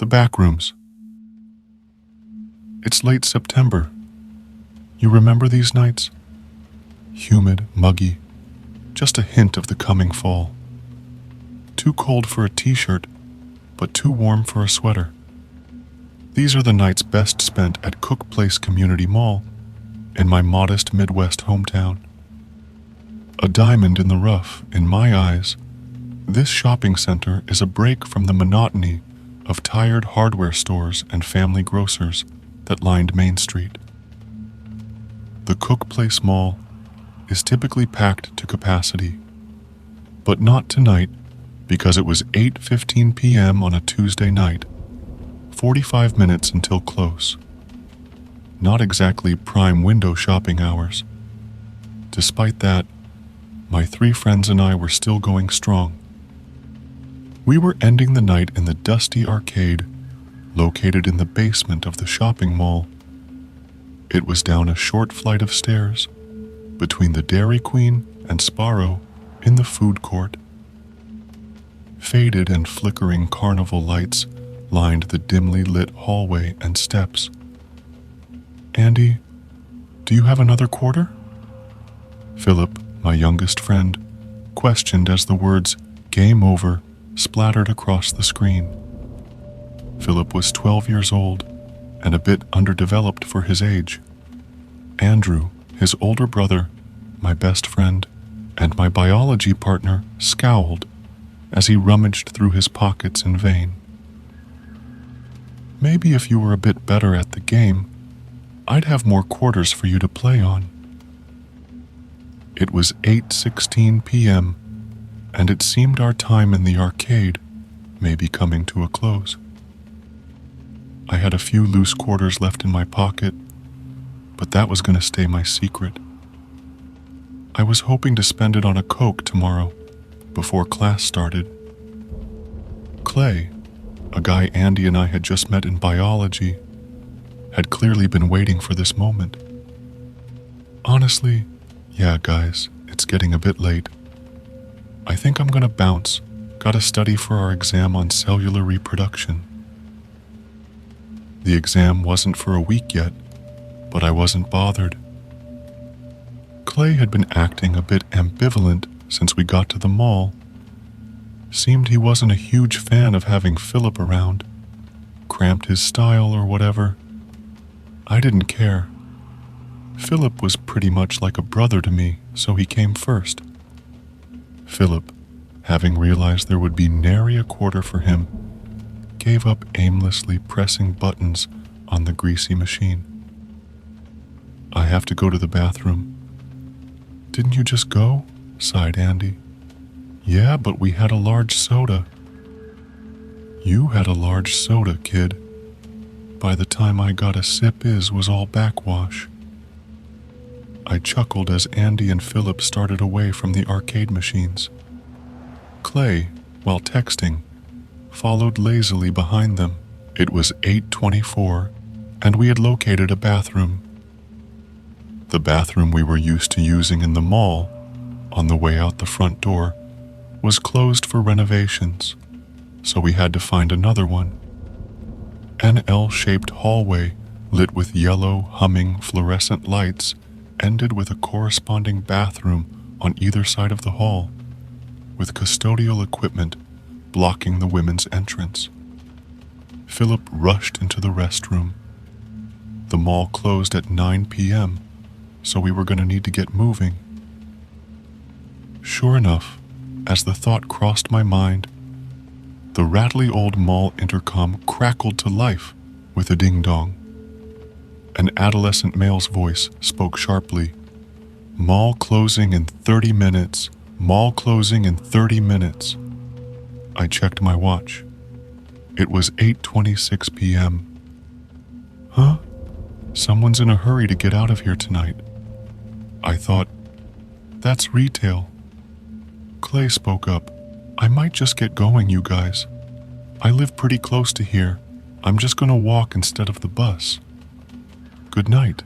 The Backrooms. It's late September. You remember these nights? Humid, muggy, just a hint of the coming fall. Too cold for a t-shirt, but too warm for a sweater. These are the nights best spent at Cook Place Community Mall in my modest Midwest hometown. A diamond in the rough, in my eyes, this shopping center is a break from the monotony of tired hardware stores and family grocers that lined Main Street. The Cook Place Mall is typically packed to capacity, but not tonight because it was 8:15 p.m. on a Tuesday night, 45 minutes until close. Not exactly prime window shopping hours. Despite that, my three friends and I were still going strong. We were ending the night in the dusty arcade located in the basement of the shopping mall. It was down a short flight of stairs between the Dairy Queen and Sparrow in the food court. Faded and flickering carnival lights lined the dimly lit hallway and steps. "Andy, do you have another quarter?" Philip, my youngest friend, questioned as the words "game over" splattered across the screen. Philip was 12 years old and a bit underdeveloped for his age. Andrew, his older brother, my best friend, and my biology partner scowled as he rummaged through his pockets in vain. "Maybe if you were a bit better at the game, I'd have more quarters for you to play on." It was 8:16 p.m., and it seemed our time in the arcade may be coming to a close. I had a few loose quarters left in my pocket, but that was going to stay my secret. I was hoping to spend it on a Coke tomorrow, before class started. Clay, a guy Andy and I had just met in biology, had clearly been waiting for this moment. "Honestly, yeah, guys, it's getting a bit late. I think I'm gonna bounce. Gotta study for our exam on cellular reproduction." The exam wasn't for a week yet, but I wasn't bothered. Clay had been acting a bit ambivalent since we got to the mall. Seemed he wasn't a huge fan of having Philip around. Cramped his style or whatever. I didn't care. Philip was pretty much like a brother to me, so he came first. Philip, having realized there would be nary a quarter for him, gave up aimlessly pressing buttons on the greasy machine. "I have to go to the bathroom." "Didn't you just go?" sighed Andy. "Yeah, but we had a large soda." "You had a large soda, kid. By the time I got a sip, was all backwash." I chuckled as Andy and Philip started away from the arcade machines. Clay, while texting, followed lazily behind them. It was 8:24, and we had located a bathroom. The bathroom we were used to using in the mall, on the way out the front door, was closed for renovations, so we had to find another one. An L-shaped hallway lit with yellow, humming fluorescent lights ended with a corresponding bathroom on either side of the hall, with custodial equipment blocking the women's entrance. Philip rushed into the restroom. The mall closed at 9 p.m., so we were going to need to get moving. Sure enough, as the thought crossed my mind, the rattly old mall intercom crackled to life with a ding-dong. An adolescent male's voice spoke sharply. "Mall closing in 30 minutes. Mall closing in 30 minutes." I checked my watch. It was 8:26 p.m. Huh? Someone's in a hurry to get out of here tonight. I thought, that's retail. Clay spoke up. "I might just get going, you guys. I live pretty close to here. I'm just gonna walk instead of the bus. Good night."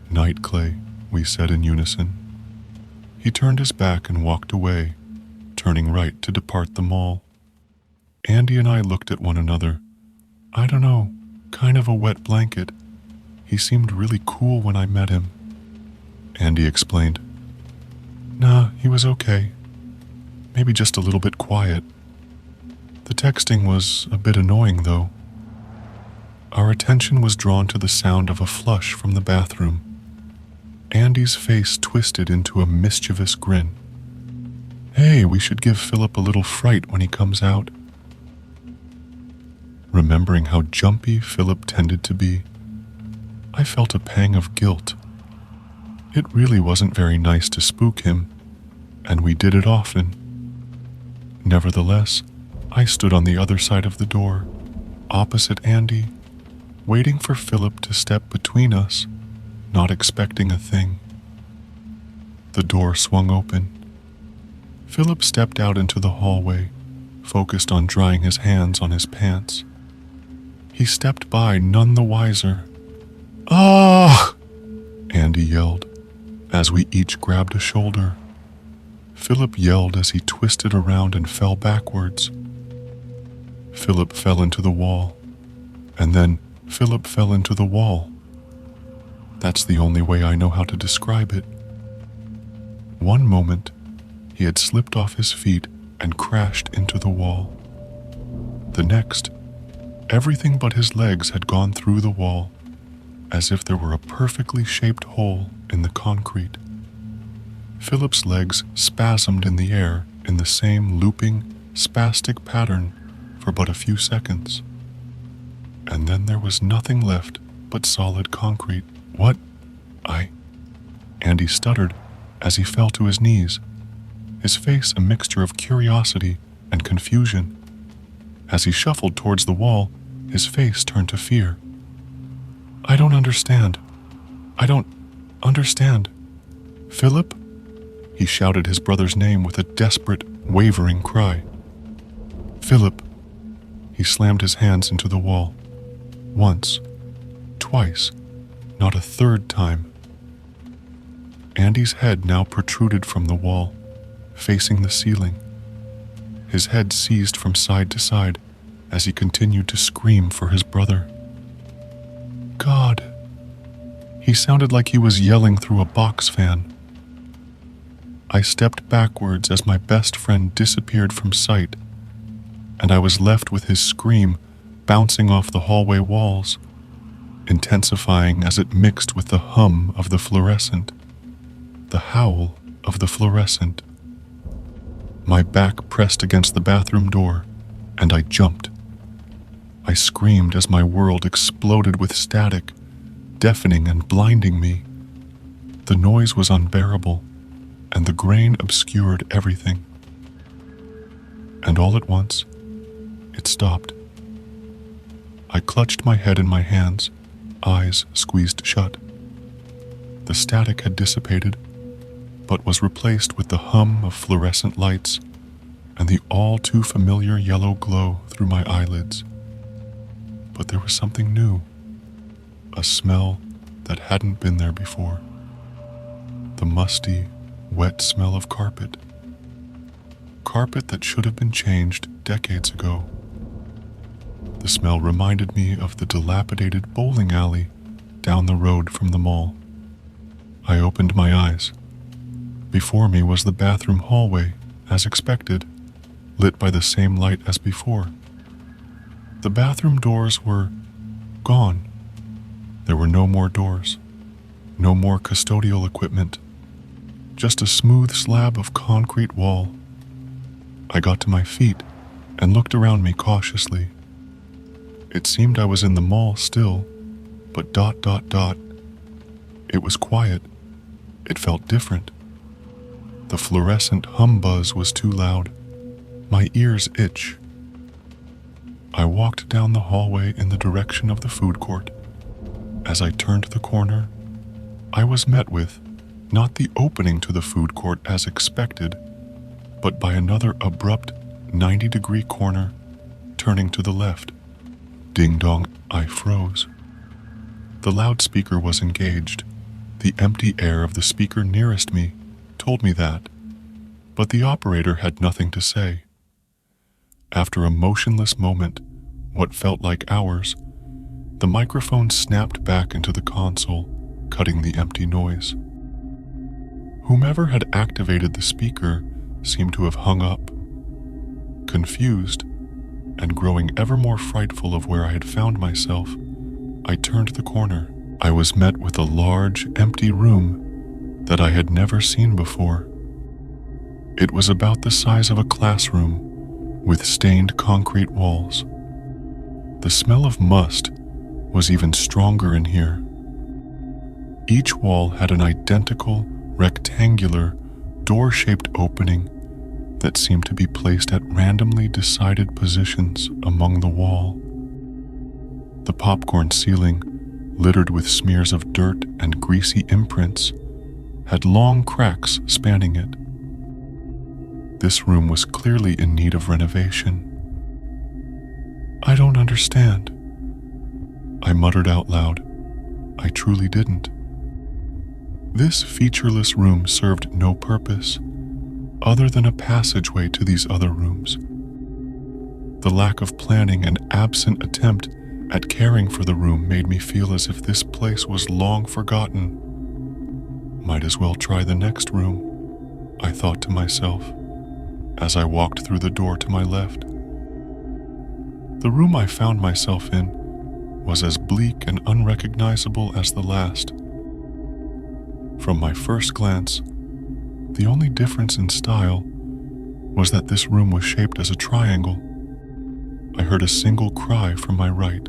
"Night, Clay," we said in unison. He turned his back and walked away, turning right to depart the mall. Andy and I looked at one another, I don't know, kind of a wet blanket. He seemed really cool when I met him. Andy explained. Nah, he was okay. Maybe just a little bit quiet. The texting was a bit annoying, though. Our attention was drawn to the sound of a flush from the bathroom. Andy's face twisted into a mischievous grin. Hey, we should give Philip a little fright when he comes out. Remembering how jumpy Philip tended to be, I felt a pang of guilt. It really wasn't very nice to spook him, and we did it often. Nevertheless, I stood on the other side of the door, opposite Andy, waiting for Philip to step between us, not expecting a thing. The door swung open. Philip stepped out into the hallway, focused on drying his hands on his pants. He stepped by none the wiser. Ah! Andy yelled, as we each grabbed a shoulder. Philip yelled as he twisted around and fell backwards. Philip fell into the wall, and then Philip fell into the wall. That's the only way I know how to describe it. One moment, he had slipped off his feet and crashed into the wall. The next, everything but his legs had gone through the wall, as if there were a perfectly shaped hole in the concrete. Philip's legs spasmed in the air in the same looping, spastic pattern for but a few seconds. And then there was nothing left but solid concrete. What? Andy stuttered as he fell to his knees, his face a mixture of curiosity and confusion. As he shuffled towards the wall, his face turned to fear. I don't understand. Philip? He shouted his brother's name with a desperate, wavering cry. Philip. He slammed his hands into the wall. Once, twice, not a third time. Andy's head now protruded from the wall, facing the ceiling. His head seized from side to side as he continued to scream for his brother. God. He sounded like he was yelling through a box fan. I stepped backwards as my best friend disappeared from sight, and I was left with his scream bouncing off the hallway walls, intensifying as it mixed with the hum of the fluorescent, the howl of the fluorescent. My back pressed against the bathroom door, and I jumped. I screamed as my world exploded with static, deafening and blinding me. The noise was unbearable, and the grain obscured everything. And all at once, it stopped. I clutched my head in my hands, eyes squeezed shut. The static had dissipated, but was replaced with the hum of fluorescent lights and the all-too-familiar yellow glow through my eyelids. But there was something new, a smell that hadn't been there before. The musty, wet smell of carpet. Carpet that should have been changed decades ago. The smell reminded me of the dilapidated bowling alley down the road from the mall. I opened my eyes. Before me was the bathroom hallway, as expected, lit by the same light as before. The bathroom doors were gone. There were no more doors, no more custodial equipment, just a smooth slab of concrete wall. I got to my feet and looked around me cautiously. It seemed I was in the mall still, but ... It was quiet. It felt different. The fluorescent hum buzz was too loud. My ears itch. I walked down the hallway in the direction of the food court. As I turned the corner, I was met with not the opening to the food court as expected, but by another abrupt 90-degree corner, turning to the left. Ding dong, I froze. The loudspeaker was engaged. The empty air of the speaker nearest me told me that, but the operator had nothing to say. After a motionless moment, what felt like hours, the microphone snapped back into the console, cutting the empty noise. Whomever had activated the speaker seemed to have hung up. Confused, and growing ever more frightful of where I had found myself, I turned the corner. I was met with a large, empty room that I had never seen before. It was about the size of a classroom, with stained concrete walls. The smell of must was even stronger in here. Each wall had an identical, rectangular, door-shaped opening that seemed to be placed at randomly decided positions among the wall. The popcorn ceiling, littered with smears of dirt and greasy imprints, had long cracks spanning it. This room was clearly in need of renovation. "I don't understand," I muttered out loud. I truly didn't. This featureless room served no purpose other than a passageway to these other rooms. The lack of planning and absent attempt at caring for the room made me feel as if this place was long forgotten. Might as well try the next room, I thought to myself, as I walked through the door to my left. The room I found myself in was as bleak and unrecognizable as the last. From my first glance, the only difference in style was that this room was shaped as a triangle. I heard a single cry from my right.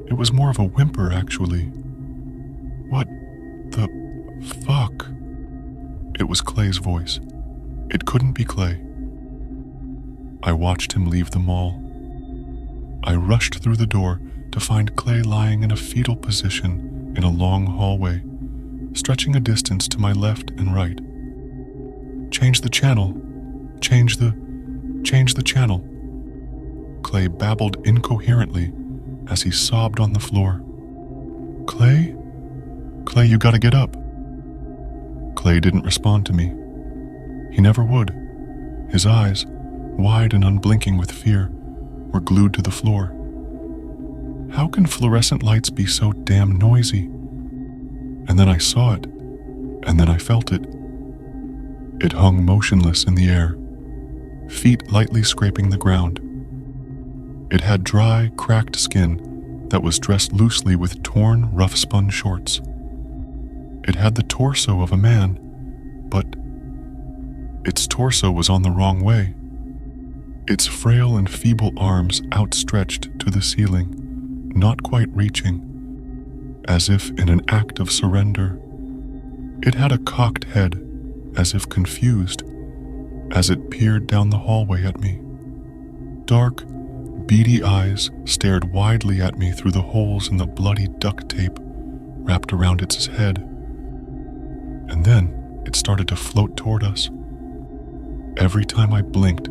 It was more of a whimper, actually. "What the fuck?" It was Clay's voice. It couldn't be Clay. I watched him leave the mall. I rushed through the door to find Clay lying in a fetal position in a long hallway, stretching a distance to my left and right. "Change the channel. Change the channel." Clay babbled incoherently as he sobbed on the floor. Clay, you gotta get up." Clay didn't respond to me. He never would. His eyes, wide and unblinking with fear, were glued to the floor. How can fluorescent lights be so damn noisy? And then I saw it, and then I felt it. It hung motionless in the air, feet lightly scraping the ground. It had dry, cracked skin that was dressed loosely with torn, rough-spun shorts. It had the torso of a man, but its torso was on the wrong way. Its frail and feeble arms outstretched to the ceiling, not quite reaching, as if in an act of surrender. It had a cocked head, as if confused, as it peered down the hallway at me. Dark, beady eyes stared widely at me through the holes in the bloody duct tape wrapped around its head. And then it started to float toward us. Every time I blinked,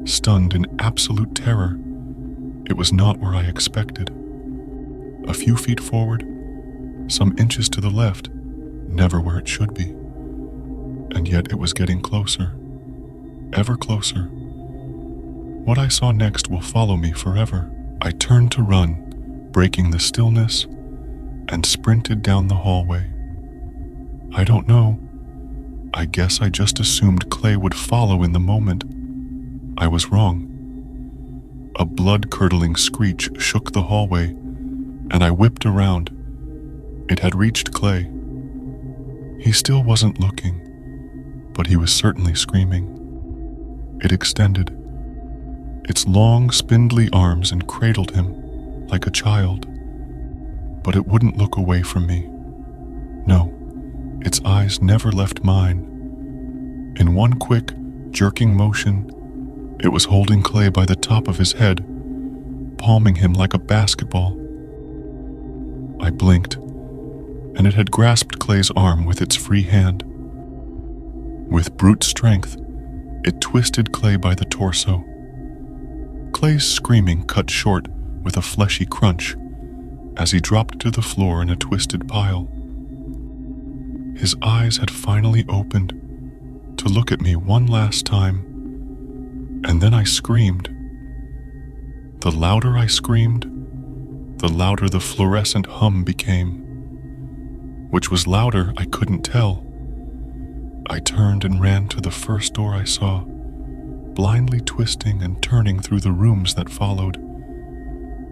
stunned in absolute terror, it was not where I expected. A few feet forward, some inches to the left, never where it should be. And yet it was getting closer, ever closer. What I saw next will follow me forever. I turned to run, breaking the stillness, and sprinted down the hallway. I don't know. I guess I just assumed Clay would follow in the moment. I was wrong. A blood-curdling screech shook the hallway, and I whipped around. It had reached Clay. He still wasn't looking, but he was certainly screaming. It extended. Its long, spindly arms encradled him like a child, but it wouldn't look away from me. No, its eyes never left mine. In one quick, jerking motion, it was holding Clay by the top of his head, palming him like a basketball. I blinked, and it had grasped Clay's arm with its free hand. With brute strength, it twisted Clay by the torso. Clay's screaming cut short with a fleshy crunch as he dropped to the floor in a twisted pile. His eyes had finally opened to look at me one last time, and then I screamed. The louder I screamed, the louder the fluorescent hum became. Which was louder, I couldn't tell. I turned and ran to the first door I saw, blindly twisting and turning through the rooms that followed.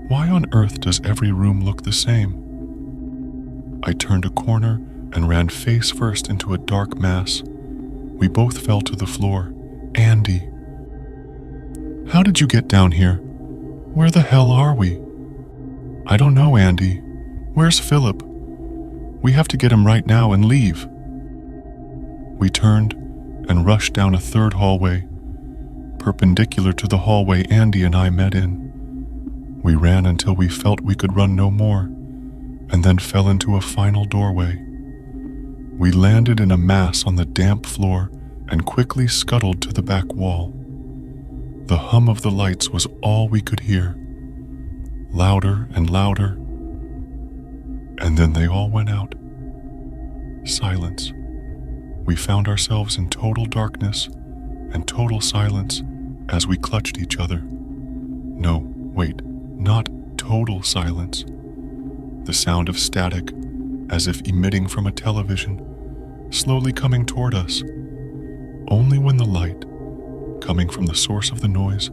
Why on earth does every room look the same? I turned a corner and ran face first into a dark mass. We both fell to the floor. Andy. How did you get down here? Where the hell are we? I don't know, Andy. Where's Philip? We have to get him right now and leave. We turned and rushed down a third hallway, perpendicular to the hallway Andy and I met in. We ran until we felt we could run no more, and then fell into a final doorway. We landed in a mass on the damp floor and quickly scuttled to the back wall. The hum of the lights was all we could hear, louder and louder, and then they all went out. Silence. We found ourselves in total darkness and total silence as we clutched each other. No, wait, not total silence. The sound of static, as if emitting from a television, slowly coming toward us. Only when the light, coming from the source of the noise,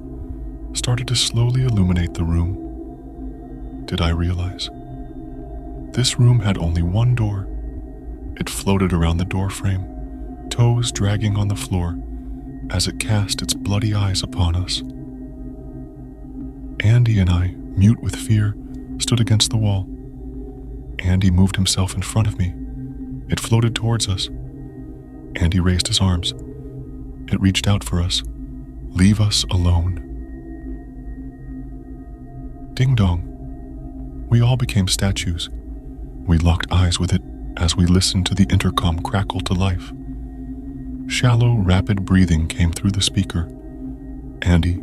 started to slowly illuminate the room, did I realize. This room had only one door. It floated around the doorframe, toes dragging on the floor as it cast its bloody eyes upon us. Andy and I, mute with fear, stood against the wall. Andy moved himself in front of me. It floated towards us. Andy raised his arms. It reached out for us. Leave us alone. Ding dong. We all became statues. We locked eyes with it as we listened to the intercom crackle to life. Shallow, rapid breathing came through the speaker. Andy.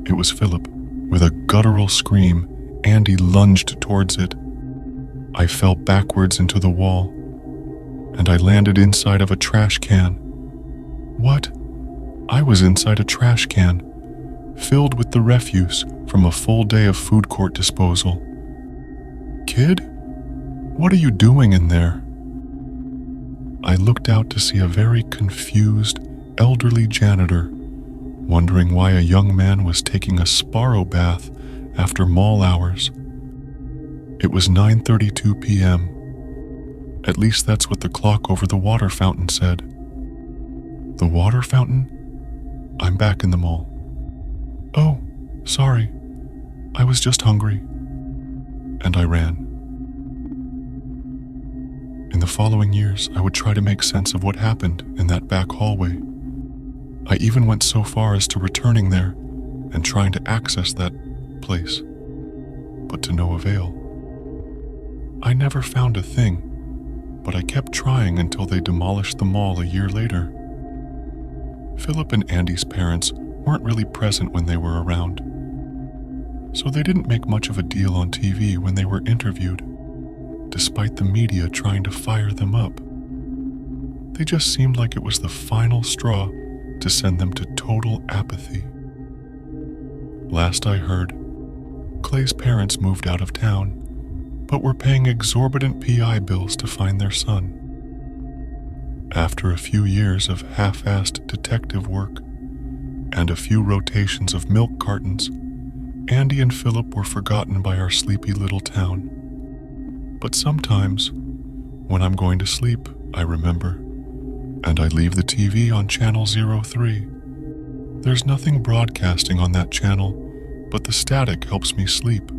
It was Philip. With a guttural scream, Andy lunged towards it. I fell backwards into the wall, and I landed inside of a trash can. What? I was inside a trash can, filled with the refuse from a full day of food court disposal. Kid? What are you doing in there? I looked out to see a very confused, elderly janitor, wondering why a young man was taking a Sparrow bath after mall hours. It was 9:32 p.m. At least that's what the clock over the water fountain said. The water fountain? I'm back in the mall. Oh, sorry. I was just hungry. And I ran. In the following years, I would try to make sense of what happened in that back hallway. I even went so far as to returning there and trying to access that place, but to no avail. I never found a thing, but I kept trying until they demolished the mall a year later. Philip and Andy's parents weren't really present when they were around, so they didn't make much of a deal on TV when they were interviewed, despite the media trying to fire them up. They just seemed like it was the final straw to send them to total apathy. Last I heard, Clay's parents moved out of town, but were paying exorbitant PI bills to find their son. After a few years of half-assed detective work and a few rotations of milk cartons, Andy and Philip were forgotten by our sleepy little town. But sometimes, when I'm going to sleep, I remember, and I leave the TV on channel 03. There's nothing broadcasting on that channel, but the static helps me sleep.